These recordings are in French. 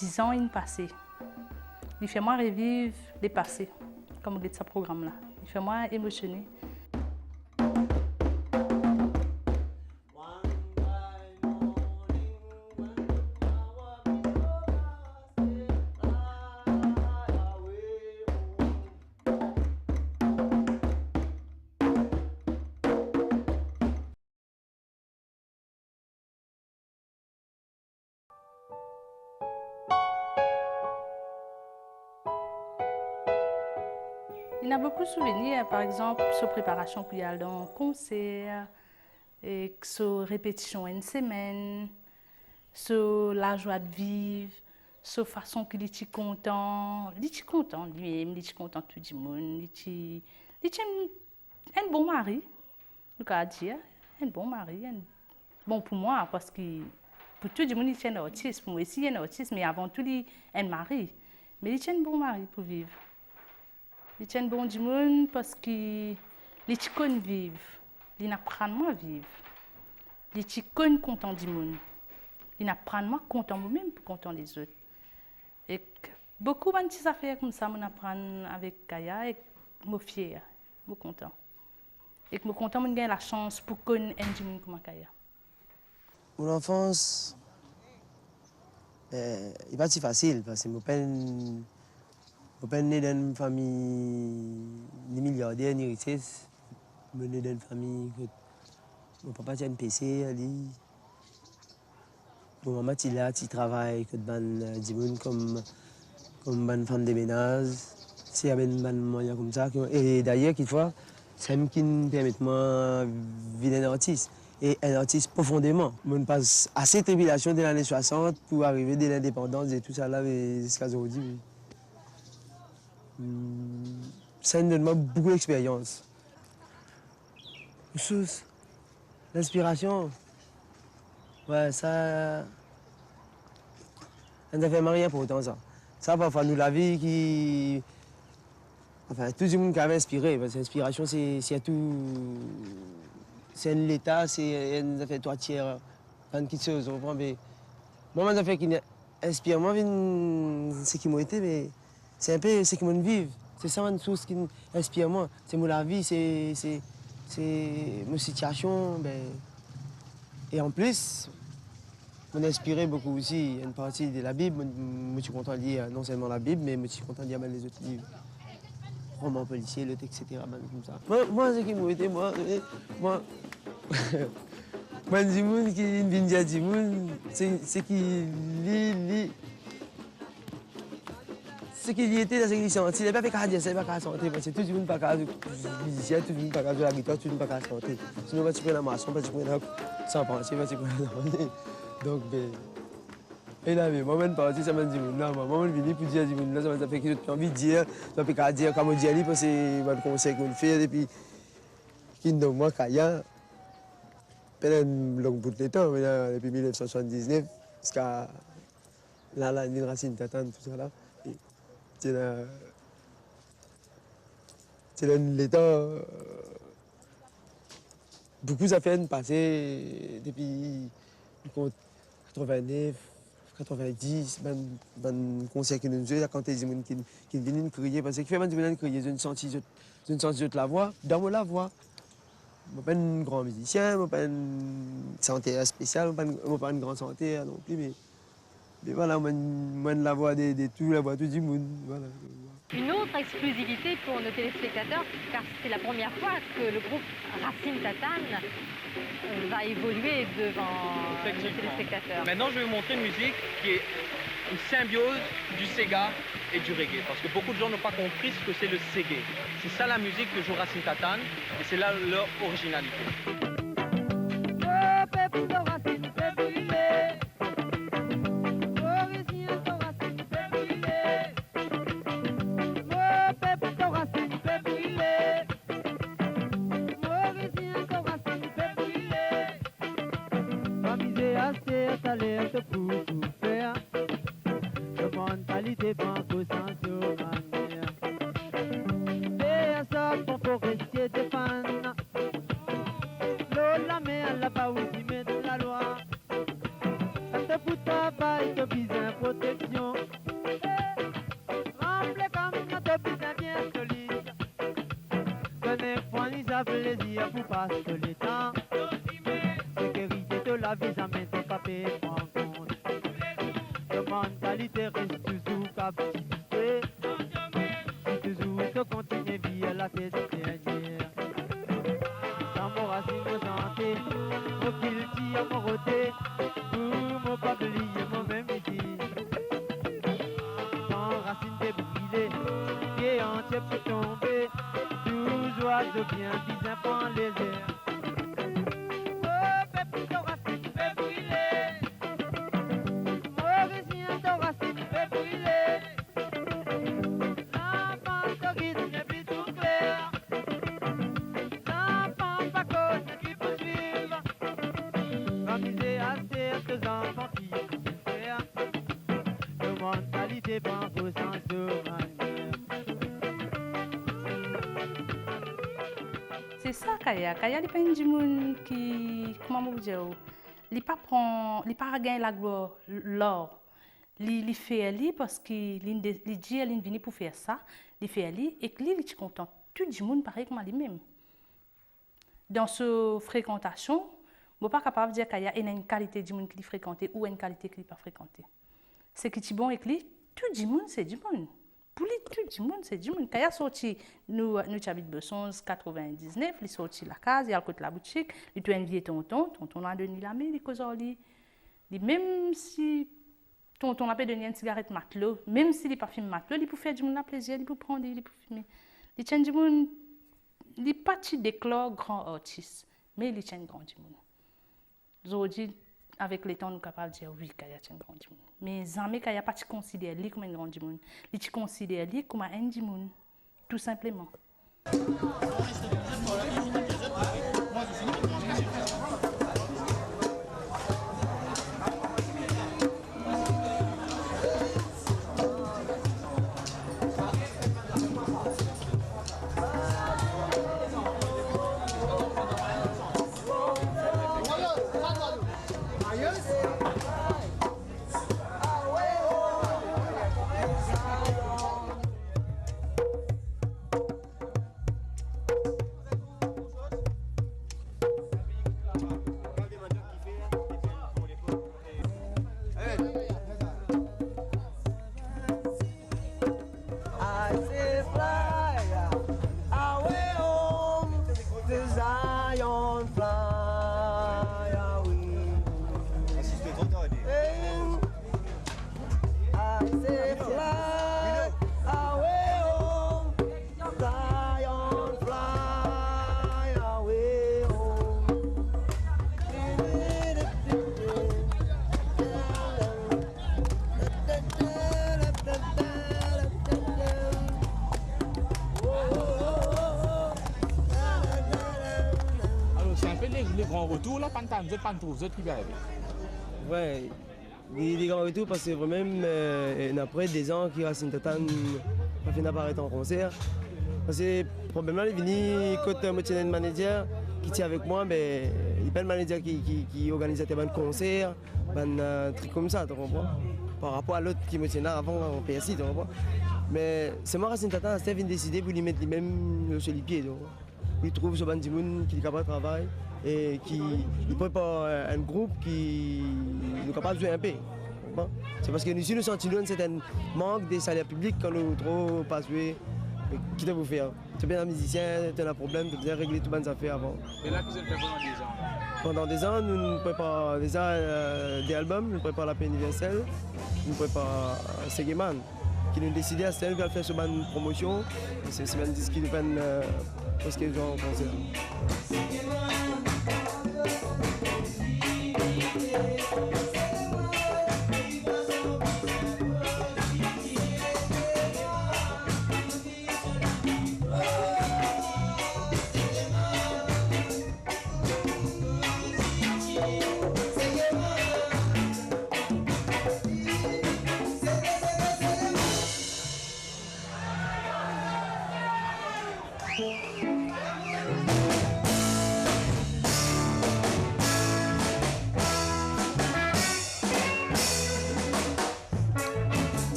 10 ans passés. Il fait moi revivre les passés, comme on dit ce programme-là. Il fait moi émotionner. Il y a beaucoup de souvenirs, par exemple, sur préparation pour y aller dans un concert, et sur répétition une semaine, sur la joie de vivre, sur la façon qu'il est content. Il est content lui-même, il est content tout le monde. Il est un bon mari, je peux dire, un bon mari. Bon pour moi, parce que pour tout le monde, il est un artiste. Pour moi aussi, il est un artiste, mais avant tout, il est un mari. Mais il est un bon mari pour vivre. Il est un bon du monde parce qu'il est content de vivre. Il apprend à vivre. Il est content du monde. Il apprend à content moi-même pour content les autres. Et beaucoup de petites affaires comme ça, on apprend avec Kaya et je suis fière, je suis content. Et je suis content de la chance pour connaître un du monde comme Kaya. Mon enfance, il n'est pas si facile parce que je suis pas né dans une famille ni milliardaire ni richesse. Je suis né dans une famille où mon papa tient un PC, mon maman est là, il travaille comme une femme de ménage. C'est un moyen comme ça. Et d'ailleurs, quelquefois, c'est ce qui me permet de moi devenir un artiste. Et un artiste profondément. On passe assez de tribulations des années 60 pour arriver à l'indépendance et tout ça là jusqu'à aujourd'hui. Ça me donne beaucoup d'expérience. L'inspiration, ouais, ça. On ne fait rien pour autant ça. Ça, parfois, nous, la vie qui. Enfin, tout le monde qui avait inspiré. Parce que l'inspiration, c'est tout. C'est l'état, c'est une affaire toitière, plein de petites choses. Mais moi, une affaire qui inspire, moi, c'est qui m'a été, mais c'est un peu ce qui m'a vécu. C'est ça une chose qui inspire moi. C'est mon la vie, c'est mon situation. Ben, et en plus, m'a inspiré beaucoup aussi une partie de la Bible. Je suis content de lire non seulement la Bible, mais je suis content de lire les autres livres. Romans policiers, le texte, etc. Comme ça. Moi, ce qui m'a été, moi, moi, Dimoun qui vient dire Dimoun, c'est qui ce qui était dans ce qu'il sentit, il n'a pas fait qu'à dire, c'est pas qu'à sentir, parce que tout le monde n'a pas qu'à musicien, tout le monde n'a pas qu'à jouer la guitare, tout le monde n'a pas qu'à sentir. Sinon, tu prends la maçon, tu prends sans penser, tu prends la donc, ben, et là, moi, je parti, ça m'a dit, non, moi, je viens pour dire, ça fait que j'ai envie de dire, ça fait qu'à dire, comme on dit, parce que c'est un conseil qu'on fait, et puis, qui nous moi, Kaya, pendant un long bout de temps, depuis 1979, jusqu'à la Racine Tatane, tout ça là. C'est dans l'état. Beaucoup d'affaires passées depuis 89, 90, ben conseil que nous avons quand des gens qui viennent crier parce que fait des gens crier, je ne sens la voix, dans la voix. Je ne suis pas un grand musicien, je ne suis pas une santé spéciale, je ne suis pas une grande santé non plus, mais voilà, moi la voix de tout, la voix tout du monde. Voilà. Une autre exclusivité pour nos téléspectateurs, car c'est la première fois que le groupe Racine Tatane va évoluer devant nos téléspectateurs. Maintenant, je vais vous montrer une musique qui est une symbiose du Sega et du reggae, parce que beaucoup de gens n'ont pas compris ce que c'est le Sega. C'est ça la musique que joue Racine Tatane, et c'est là leur originalité. Protection passe le temps. Sécurité de la vie, jamais t'es pas payé en compte. La mentalité reste toujours captivité. Si toujours te continue via la tête dernière. Dans mon racine, mon santé, mon guilty à mon roté, pour mon pas oublier mon même midi. Sans racine des brûlés, pied entier pour tomber, toujours oiseau bien bizarre prend les airs. C'est ça, Kaya. Kaya, il n'y a pas de monde qui, comment vous dire, il ne pas gagner la gloire, l'or. Il fait lui parce qu'il dit qu'il vient pour faire ça, il fait lui et qu'il est content. Tout le monde pareil comme lui-même. Dans cette fréquentation, je ne suis pas capable de dire qu'il y a une qualité de monde qui fréquente ou une qualité qui n'est pas fréquentée. C'est que tu bon avec lui, tout le monde c'est du monde. Pour lui, tout le monde c'est du monde. Quand il a sorti, nous habitons Bessons 99, il est sorti la case, il a côté la boutique, il a invité tonton a donné la main, il cause lui. Même si tonton a donné une cigarette matelot, même s'il n'est pas fumé matelot, il peut faire du monde la plaisir, il peut prendre, il peut fumer. Il tient du monde, il n'est pas déclare grand artiste, mais il tient grand du monde. Aujourd'hui, avec le temps, nous sommes capables de dire oui, qu'il y a un grand monde. Mais jamais qu'il n'y a pas de considérer lui comme un grand monde. Il considère lui comme un du monde, tout simplement. Retour là, vous êtes qui va arriver. Ouais, des grands retours parce que vraiment, après des ans qui Racine Tatane a fait apparaître en concert. Parce que le problème là, il est venu côté un manager qui tient avec moi, mais il n'y a pas de manager qui organise des concerts, des trucs comme ça, tu comprends? Par rapport à l'autre qui me tient là avant en PSI, tu comprends? Mais c'est moi Racine Tatane, Steph a décidé pour lui mettre lui-même sur les pieds. Il trouve ce bandimoun qui est capable de travailler et qui prépare un groupe qui est capable de jouer un peu. C'est parce que nous, si nous sentons un certain manque des salaires publics quand nous trop pas jouer, qui doit vous faire? Tu es bien un musicien, tu as un problème, tu dois régler toutes les affaires avant. Et là, vous êtes fait pendant 10 ans? Pendant des ans, nous préparons déjà des albums, nous préparons la paix universelle, nous préparons Segeman, qui nous décidé à ce temps de faire ce bande promotion. C'est un disque qui nous peine parce qu'ils ont en concert.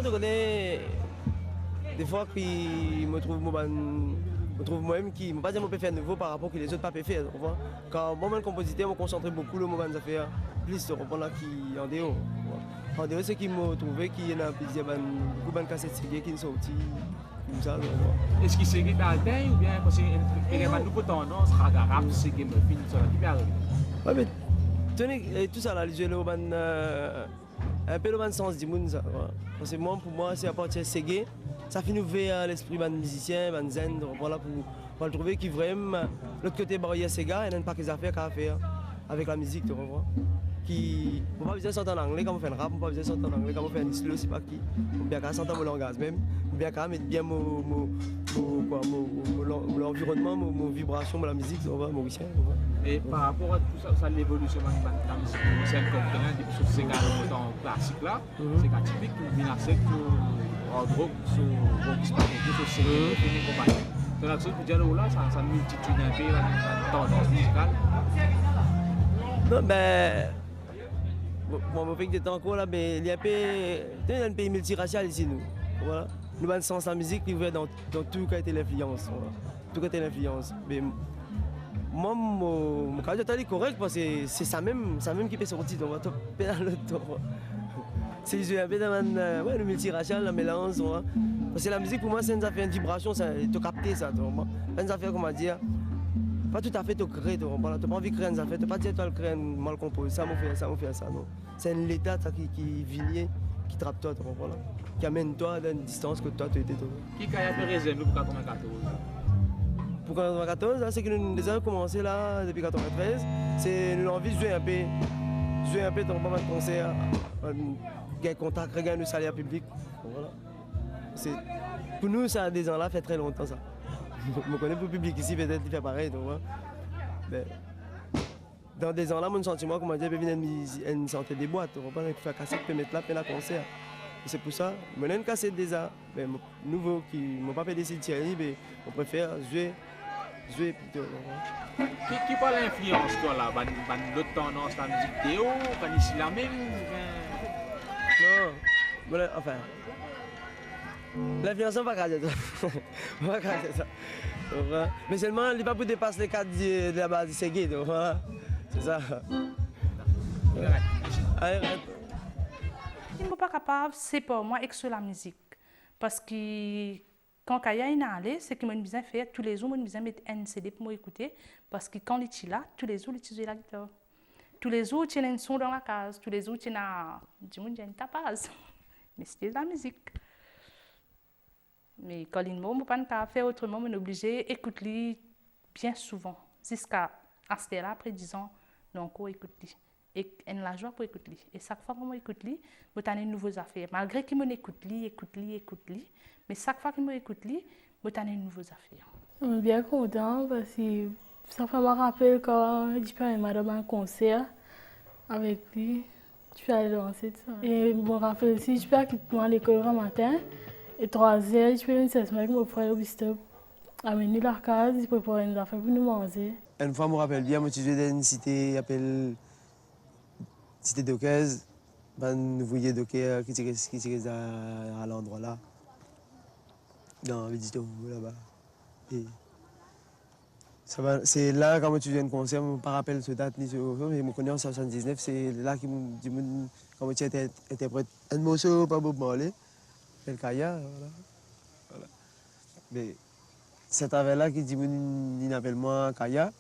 tu connais, des fois, puis me trouve moi-même qui ne pas dire que je peux faire nouveau par rapport que les autres pas peuvent faire. Quand moi, le compositeur, je me concentre beaucoup le moment de faire plus, là qui en dehors. En dehors, c'est qui m'a trouvé qu'il y a beaucoup de cassettes qui sont sorties. Comme ça, est-ce que c'est qui t'alterne ou bien parce qu'il y a une nouvelle tendance à rap, c'est qui me finit sur la qui arrive? Oui, mais tenez, tout ça là, les jeux, un peu le sens du monde. Parce que moi, pour moi, c'est à partir de Ségué, ça fait ouvrir l'esprit des musiciens, des zen, voilà, pour le trouver qui vraiment, l'autre côté barrière Séga, il y a pas que des affaires à faire avec la musique, tu vois. Qui ne pas besoin de chanter en anglais quand on fait un rap, on pas besoin de chanter en anglais quand on fait un slow, c'est pas qui. On bien qu'à chanter mon langage même, on bien qu'à mettre bien l'environnement, mon vibration, la musique, mon rythme. Et par rapport à tout ça, ça l'évolution de la musique, c'est un comprenant depuis ce Séga classique là, c'est qu'à typique, il y a cette hard rock, sur rock hispanique, sur Séga, et compagnie. Donc la chose que je dis là, ça multiplie un peu la tendance musicale. Non, ben. Bon, mon pays de temps encore là, mais il y a un pays multiracial ici, nous. Voilà. Nous avons sens la musique qui ouvert dans tout qui a été l'influence. Voilà. Tout qui a été l'influence. Mais moi, mon caractère est correct parce que c'est ça même qui peut sortir. On va taper dans le temps. C'est un peu le multiracial, la mélange. Voilà. Parce que la musique pour moi, c'est une affaire de vibration, tu captes ça. C'est une affaire, comment dire. Pas tout à fait te créer, tu n'as pas envie de créer une affaire, tu n'as pas dit que tu as créé un mal composé, ça m'a fait ça, non. C'est un état qui vient, qui trappe toi, qui amène toi à une distance que toi tu étais. Qui a fait raison pour 94? Pour 94, c'est que nous avons commencé là depuis 93, c'est nous avons envie de jouer un peu dans pas mal de concerts, gagner contact, regagner le salaire public. Voilà. Pour nous, ça, des ans là, fait très longtemps ça. Je connais pour le public ici, peut-être qu'il fait pareil. Donc, mais, dans des ans là, mon sentiment, comment dire, peut venir une santé des boîtes. On va faire cassette, peut mettre là, peut la concert. C'est pour ça, je n'ai une cassette déjà, mais nouveau qui ne m'a pas fait décider Thierry, mais on préfère jouer plutôt. Qui parle l'influence, toi là, l'autre tendance, la musique Théo, quand ici la même? Non, voilà, enfin. L'influence, on va pas dire ça. On va pas dire ça. Mais seulement, il n'est pas pour dépasser les cadres de la base de Ségué. C'est ça. Je ne suis pas capable, c'est pour moi, et que c'est la musique. Parce que quand il y a une allée, c'est que je besoin de faire tous les jours, je besoin de mettre un CD pour m'écouter. Parce que quand il est là, tous les jours, il utilise la guitare. Tous les jours, il y a un son dans la case. Tous les jours, il y a une tapage. Mais c'était la musique. Mais quand il ne peut pas faire autrement, on est obligé d'écouter bien souvent. Jusqu'à ce là après 10 ans, nous encore écouter. Et on a la joie pour écouter. Et chaque fois qu'on écoute, on a une nouvelle affaire. Malgré qu'il m'écoute, mais chaque fois qu'il m'écoute, on a une nouvelle affaire. Je suis bien content parce que ça fait me rappeler quand je suis allée à un concert avec lui. Je suis allée danser. Et je me rappelle aussi, je suis allée à l'école le matin. Et 3h, je peux me dire avec mon frère au bistop. Amener la case, je prépare une affaire pour nous manger. Une fois, je me rappelle bien, je suis dans une cité appelée Cité d'Ocaise. Nous voyons d'Ocaise qui est à l'endroit là. Dans le bistop là-bas. Et c'est là, quand tu viens de concert, je ne me rappelle ce date ni ce jour, mais je me connais en 79, c'est là que quand tu interprète un morceau par Bob Marley. Le Kaya, voilà. Mais c'est avec là qui dit il appelle moi Kaya.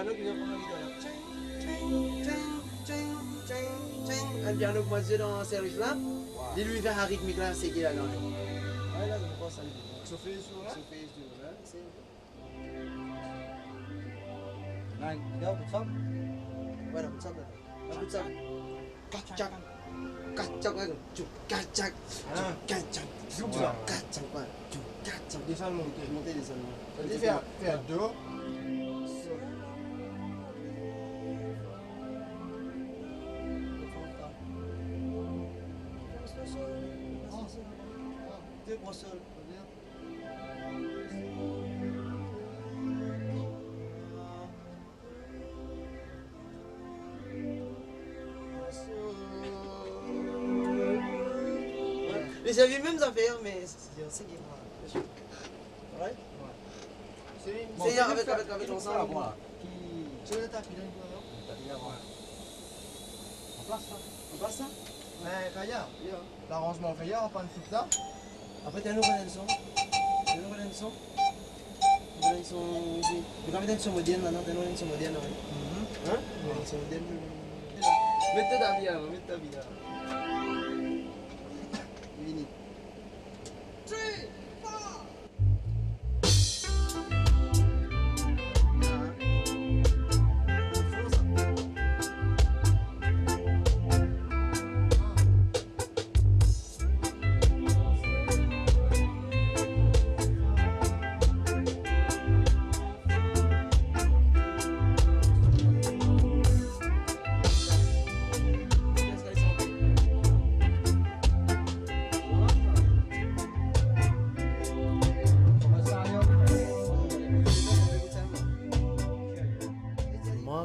piano qui vient prendre la le piano commence dans le service là, il lui fait un rythmique là, c'est qui là dans le. Ouais, là, je pense ça. Chauffer sur là. Chauffer sur là, c'est. Là, regarde, pour ça. Voilà, pour ça. Pour ça. Kacak. Kacak là, kacak. Kacak. Kacak quoi. Kacak. Descends monter. Monter, descends. Faire deux. Deux gros sols. Les aviez même affaires, mais c'est qui moi. Ouais. C'est avec l'ensemble. Tu veux taper là. On place ça. On passe ça? Mais regarde, l'arrangement fait on prend tout ça. Après, tu as une nouvelle leçon. Tu as une nouvelle leçon. Une leçon. Tu as une leçon moderne maintenant, tu as une leçon moderne. Hein? Une leçon moderne. Mets ta vie, mets ta vie. Fini. 3, 4.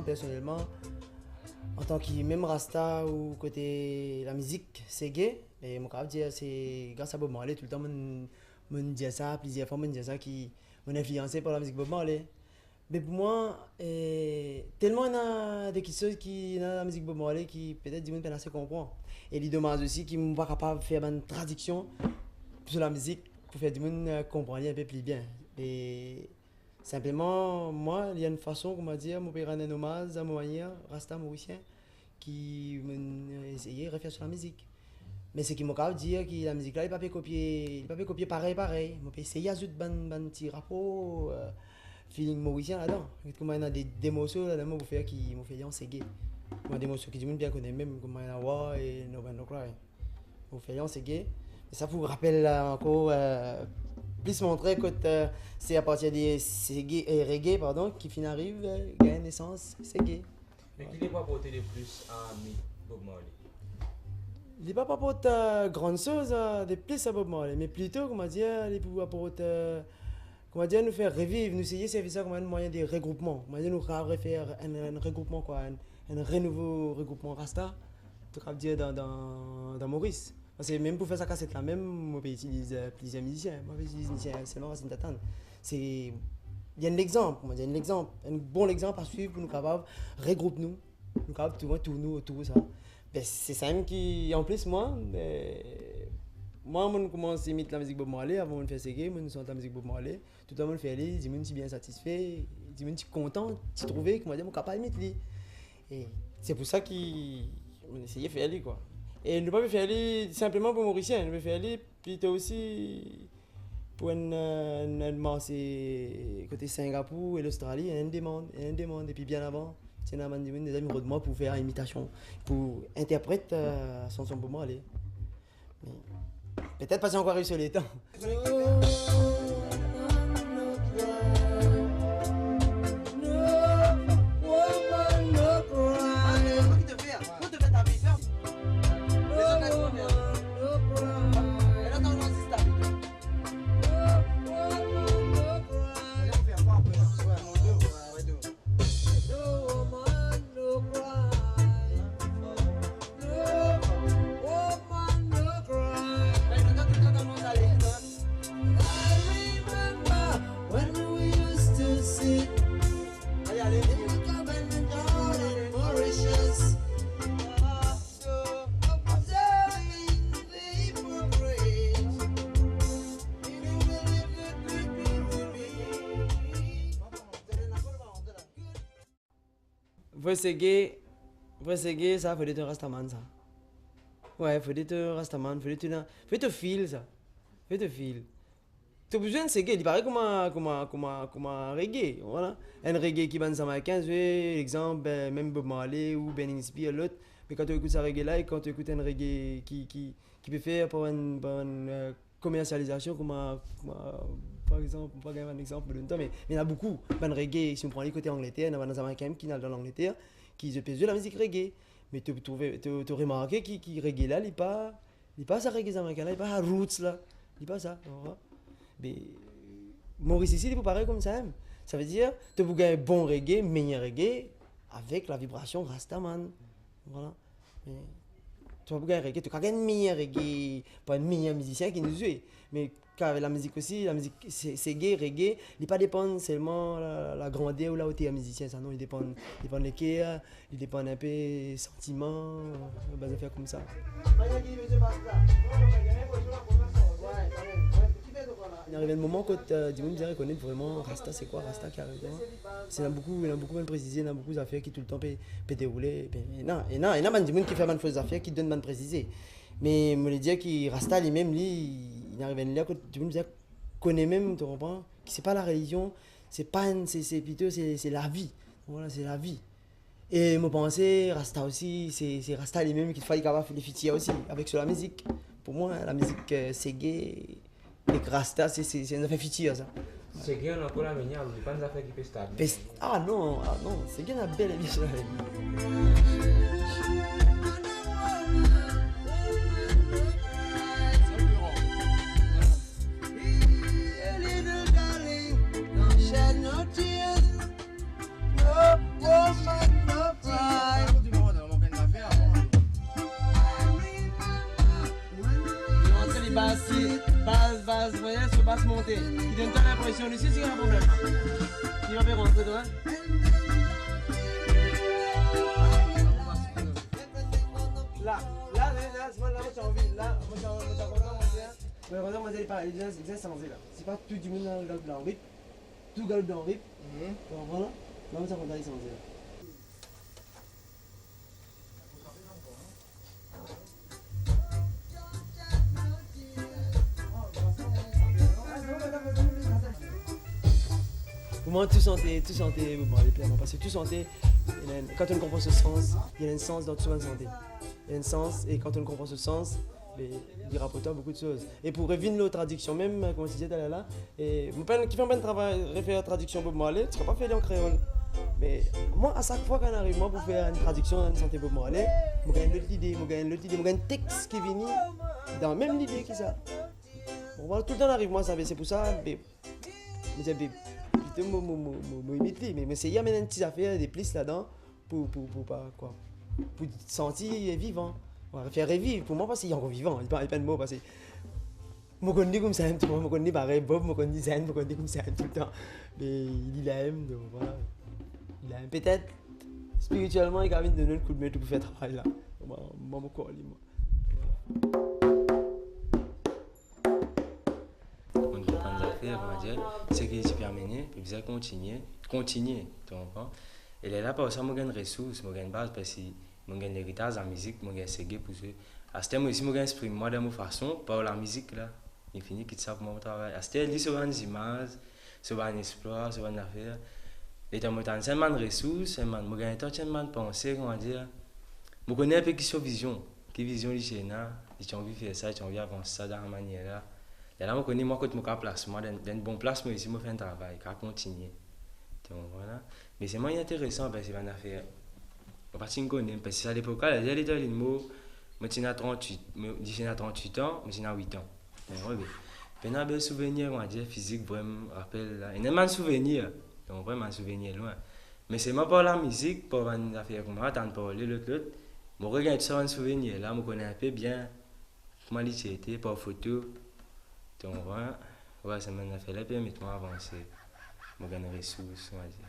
Personnellement, en tant que même Rasta ou côté la musique, c'est gay. Et mon dire c'est grâce à Bob Marley tout le temps mon dire ça, plusieurs fois mon dire ça qui m'ont influencé par la musique Bob Marley. Mais pour moi, tellement il y a des choses qui dans la musique Bob Marley qui peut-être du monde peut assez comprendre. Et les dommages aussi qui ne sont pas capables de faire une traduction sur la musique pour faire du monde comprendre un peu plus bien. Et simplement, moi, il y a une façon, comment dire, mon père a un hommage à mon manière, Rasta mauricien, qui m'a essayé de refaire sur la musique. Mais ce qui m'a dit dire que la musique là, il ne peut pas copier pareil. Il peut essayer d'ajouter un petit rapport, feeling mauricien là-dedans. Comment il y a des morceaux là-dedans pour faire qui m'ont fait c'est gay. Il y a des morceaux qui bien connaissent même, comme il y a Wa et No Man No Cry. Pour faire c'est gay. Et ça vous rappelle encore. Plus montrer que c'est à partir des reggae qui fin arrive, gagne naissance, c'est gay. Mais qui n'est pas apporté de plus à Bob Marley? Il n'est pas apporté grande chose de plus à Bob Marley, mais plutôt, comment dire, il peut apporter, comment dire, nous faire revivre, nous essayer de faire ça comme un moyen de regroupement. Comment dire, nous refaire un regroupement, quoi, un renouveau regroupement Rasta, tout cas dire dans Maurice. Parce que même pour faire sa cassette là, même, on peut utiliser plusieurs musiciens. Moi, je peux utiliser seulement Racine Tatane. Il y a un exemple, un bon exemple à suivre pour nous capables de regrouper nous capables de tourner autour de ça. Ben, c'est ça qui, en plus, moi, je commence à imiter la musique Bob Marley avant de faire ce game, je sens la musique Bob Marley. Tout le monde fait aller, je suis bien satisfait, je suis content, je trouve que je suis capable d'imiter. Et c'est pour ça qu'on essayait de faire aller, quoi. Et ne pas faire aller simplement pour Mauricien, ne pas faire aller plutôt aussi pour un marché côté Singapour et l'Australie, il y a une demande. Et puis bien avant, c'est des amis de moi pour faire une imitation, pour interpréter son pour moi aller. Mais peut-être pas encore réussi le temps. Pour seguer, ça, faut être un rastaman, ça. Ouais, faut être un rastaman, faut être fil, ça. Faut être fil. Tu as besoin de seguer, il paraît comme un reggae, voilà. Un reggae qui va dans les 15, exemple, même Bob Marley ou Ben Inspire, l'autre. Mais quand tu écoutes ce reggae-là et quand tu écoutes un reggae qui peut faire pour une commercialisation, par exemple, pas un exemple de mais il y en a beaucoup. Ben reggae, si on prend les côtés Angleterre, il y en a dans Américains qui sont dans l'Angleterre, qui se pèsent de la musique reggae. Mais tu as remarqué que reggae là, il n'est pas ça reggae américain là, il n'est pas roots là, il n'est pas ça. Mais Maurice ici, il faut pareil comme ça. Ça veut dire, tu peux gagner un bon reggae, meilleur reggae, avec la vibration Rastaman. Voilà. Mais, tu vas gagner un reggae, tu vas gagner un meilleur reggae, pas un meilleur musicien qui nous joue. Mais car la musique aussi, la musique c'est gay, reggae, il ne pas dépend seulement la grandeur ou la hauteur musicien, ça non, il dépend de cœur, il dépend un peu sentiment, des affaires comme ça. Il arrive un moment quand du monde dirait connaître vraiment Rasta, c'est quoi Rasta qui arrive. Il y en a beaucoup de précisés, il y en a beaucoup d'affaires qui tout le temps peuvent dérouler. Il y en a du monde qui fait des fausses affaires qui donnent des précisés. Mais je me dire que Rasta lui-même, il arrive à là que du monde connaît même, tu comprends, que c'est pas la religion, c'est plutôt c'est la vie. Voilà, c'est la vie. Et je pense Rasta aussi, c'est Rasta lui-même qui fait capable de les fêter aussi avec sur la musique. Pour moi, la musique c'est gay. Et Rasta, c'est une affaire fêtée, ça. C'est gay, on a encore la manière, on ne pas des affaires qui peuvent stable. Ah non, c'est gay, la belle et bien sur la vie. Base, vous voyez, ce basse montée. Il donne tant l'impression ici, c'est un problème. Tu vas faire rentrer, toi. Là, moi, j'ai envie. Là, moi, j'ai envie. Moi, j'ai pas les gens, c'est ça, là. C'est pas tout du monde dans le galop blanc rip. Tout galop blanc rip. Voilà. Là, moi, ça va aller sans là. Pour moi, tout santé, bon, les plaies, parce que tout santé, quand on comprend ce sens, il y a un sens dans tout le santé. Il y a un sens, et quand on comprend ce sens, il rapporte beaucoup de choses. Et pour revenir aux traductions, même, comme tu disais, là, et qui fait un bon travail, référer à la traduction Bob Marley, tu ne seras pas fait en créole. Mais moi, à chaque fois qu'on arrive, moi, pour faire une traduction de santé Bob Marley, je gagne une autre idée, je gagne un texte qui vient dans la même idée que ça. Bon, voilà, tout le temps, on arrive, moi, c'est pour ça, mais mais c'est y a une petite affaire des plisses là-dedans pour sentir vivant. On va faire revivre pour moi parce qu'il est encore vivant, il n'y a pas de mots parce que je connais comme ça, je connais pareil Bob, je connais Zen, je connais comme ça tout le temps. Mais il aime, donc voilà. Il aime peut-être spirituellement il a envie de donner un coup de main pour faire travail là. Moi c'est que c'est terminé, puis vous continuer, tu comprends? Et là, pour ça, j'ai une ressource, j'ai une base, parce que j'ai l'héritage de la musique, j'ai essayé pour ça. À ce moment-là, je m'exprime moi de ma façon, par la musique, là, il finit qu'ils savent mon travail. À ce moment-là, il y a des images, il y a des exploits, il y a des affaires. Et dans mon temps, c'est une ressource, j'ai une pensée, comment dire, je connais un peu qui est vision, qui vision du Sénat, j'ai envie de faire ça, j'ai envie d'avancer ça dans la manière là. Et là, je connais moi quand je me place, moi, dans une bonne place, moi ici, je fais un travail, je continue. Voilà. Mais c'est moins intéressant parce que c'est une affaire. Parce que je connais, parce que à l'époque, là, j'ai les mots, moi, j'ai 38 ans, mais j'ai 8 ans. Puis, j'ai un souvenir, on va dire, physique, vraiment, rappel. Il y a un souvenir, donc vraiment un souvenir loin. Mais c'est moi pour la musique, pour une affaire comme ça, tant pour l'autre, je regarde ça un souvenir. Là, je connais un peu bien comment il était, par photo. Donc voilà, ça m'a fait la peine, mais tu m'as avancé. Je gagne des ressources, on va dire.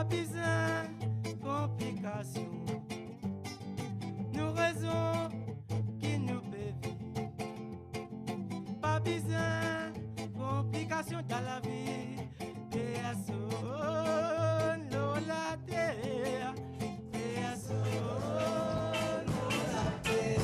besoin complication. Nous raisons qui nous pévit. Pas besoin complication dans la vie. Création, l'eau, la terre. Création, l'eau, la terre.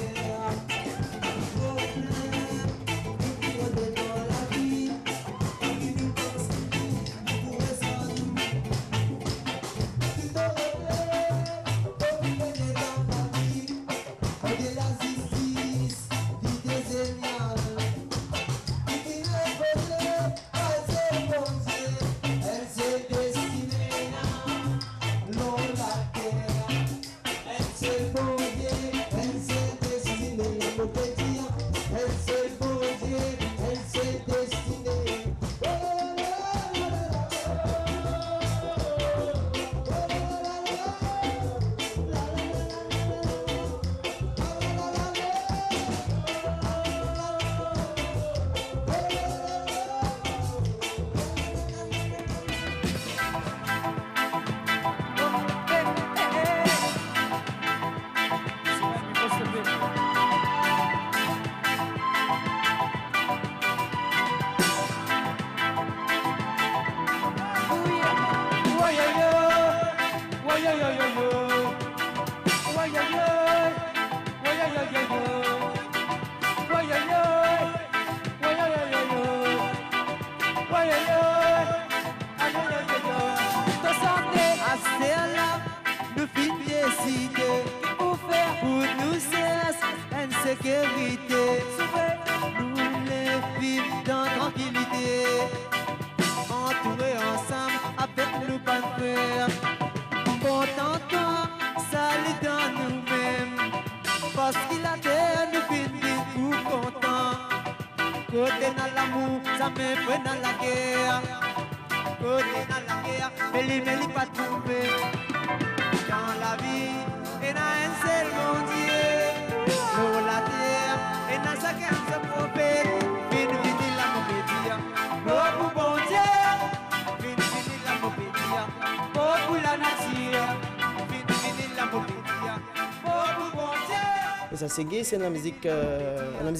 Ça, c'est gay, c'est la musique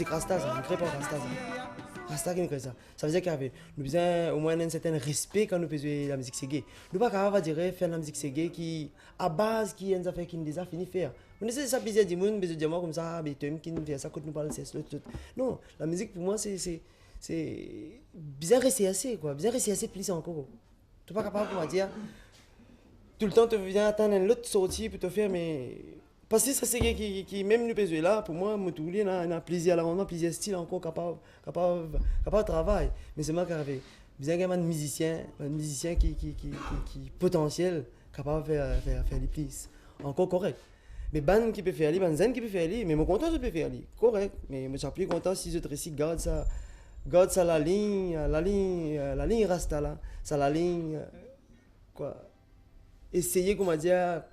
rasta, ça, une crêpe rasta. Rasta qui nous crée ça. Ça veut dire qu'il y avait nous besoin au moins un certain respect quand nous faisons la musique c'est gay. Nous pas capable de dire faire la musique c'est gay qui à base qui est fait qui nous déjà fini faire. On essaie ça plaisir du monde, besoin de moi comme ça, mais toi qui nous fait ça quand nous parlons c'est tout. Non, la musique pour moi c'est bien rester assez quoi, bien rester assez plus encore. Tu pas capable de dire tout le temps tu viens attendre un autre sortie pour te faire mais parce que ça c'est qui même nous pèse là pour moi moi tout lui a plaisir à l'avant plaisir style encore capable de travail mais c'est moi qui avait besoin d'un musicien qui potentiel capable de faire les plus encore correct mais ban qui peut faire ban zen qui peut faire mais mon content je peux faire correct mais moi je suis plus content si je réussis garde ça la ligne rasta là ça la ligne quoi essayer comment dire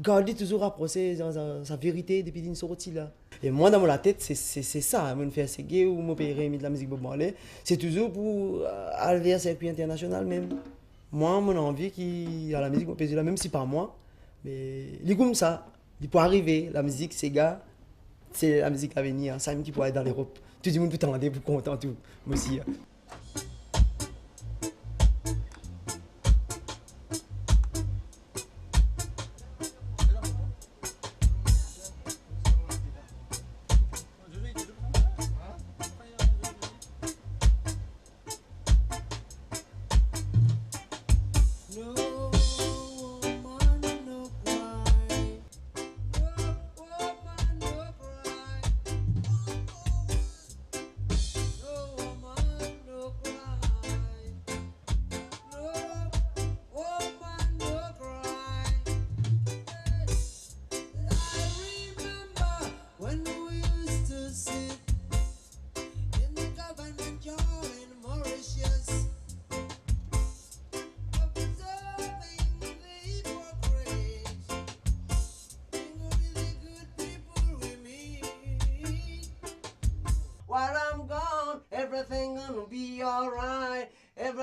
garder toujours approcher sa vérité depuis une sortie là. Et moi dans ma tête c'est ça, me faire seguer ou me payer de la musique Bob Marley, c'est toujours pour aller vers le circuit international même. Moi mon envie qui à la musique me payer là même si pas moi, mais il est comme ça, il peut arriver la musique Sega, c'est la musique à venir, ça même qui peut aller dans l'Europe. Tout le monde peut t'entendre pour content tout, moi aussi.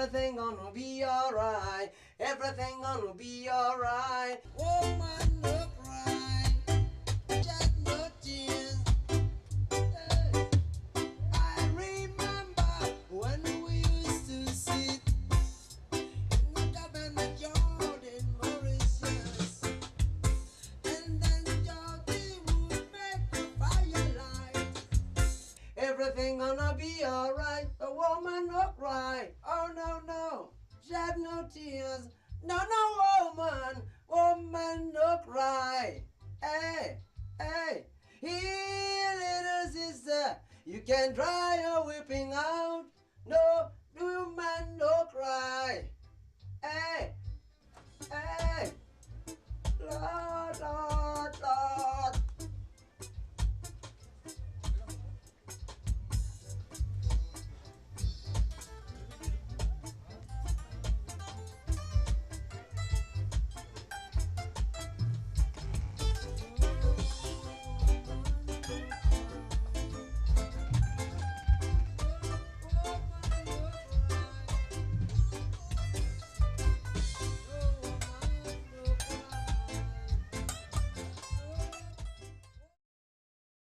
Everything gonna be alright. Everything gonna be alright. Woman, no cry. Just no tears. I remember when we used to sit in the government yard in Mauritius, and then Georgie would make the firelight. Everything gonna be alright. A woman no cry. Oh no no, shed no tears. No no woman no cry. Hey hey, here little sister, you can dry your whipping out. No woman no cry.